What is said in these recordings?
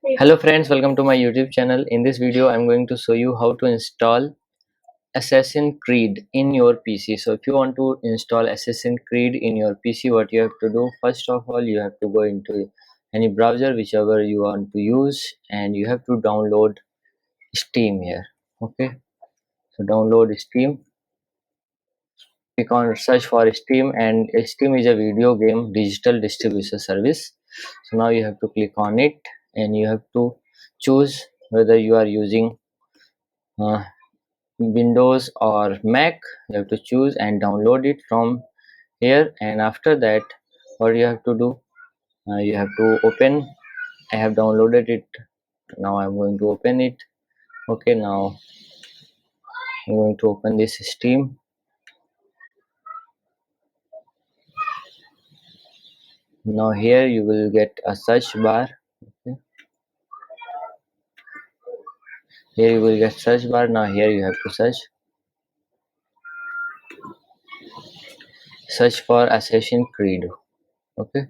Hello friends, welcome to my YouTube channel. In this video I'm going to show you how to install Assassin's Creed in your PC. So if you want to install Assassin's Creed in your PC, what you have to do, first of all you have to go into any browser whichever you want to use, and you have to download Steam here. Okay, so download Steam, click on search for Steam, and Steam is a video game digital distribution service. So now you have to click on it, and you have to choose whether you are using uh, Windows or Mac. You have to choose and download it from here, and after that what you have to do, you have to open. I have downloaded it. Now I'm going to open it. Okay, now I'm going to open this Steam. Now here you will get a search bar. Okay, here you will get search bar. Now here you have to search for Assassin's Creed. Okay,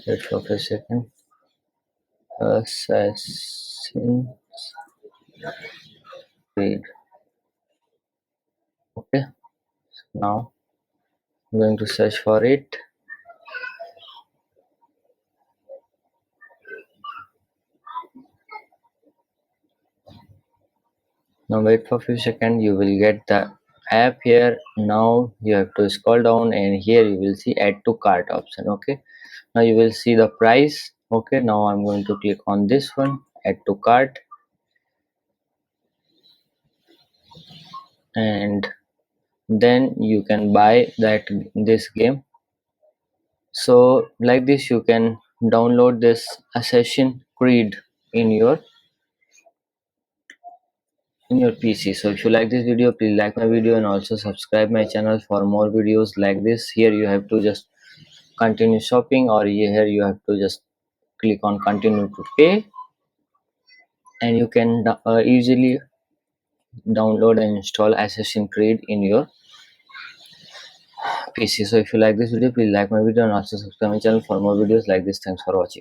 let's wait for a second. Assassin's Creed. Okay, now I'm going to search for it. Now wait for a few seconds, you will get the app here. Now you have to scroll down, and here you will see add to cart option. Okay, now you will see the price. Okay, now I'm going to click on this one, add to cart, and then you can buy this game. So like this you can download this Assassin's Creed in your PC. So if you like this video, please like my video and also subscribe my channel for more videos like this. Here you have to just continue shopping, or here you have to just click on continue to pay, and you can easily download and install Assassin's Creed in your PC. So if you like this video, please like my video and also subscribe my channel for more videos like this. Thanks for watching.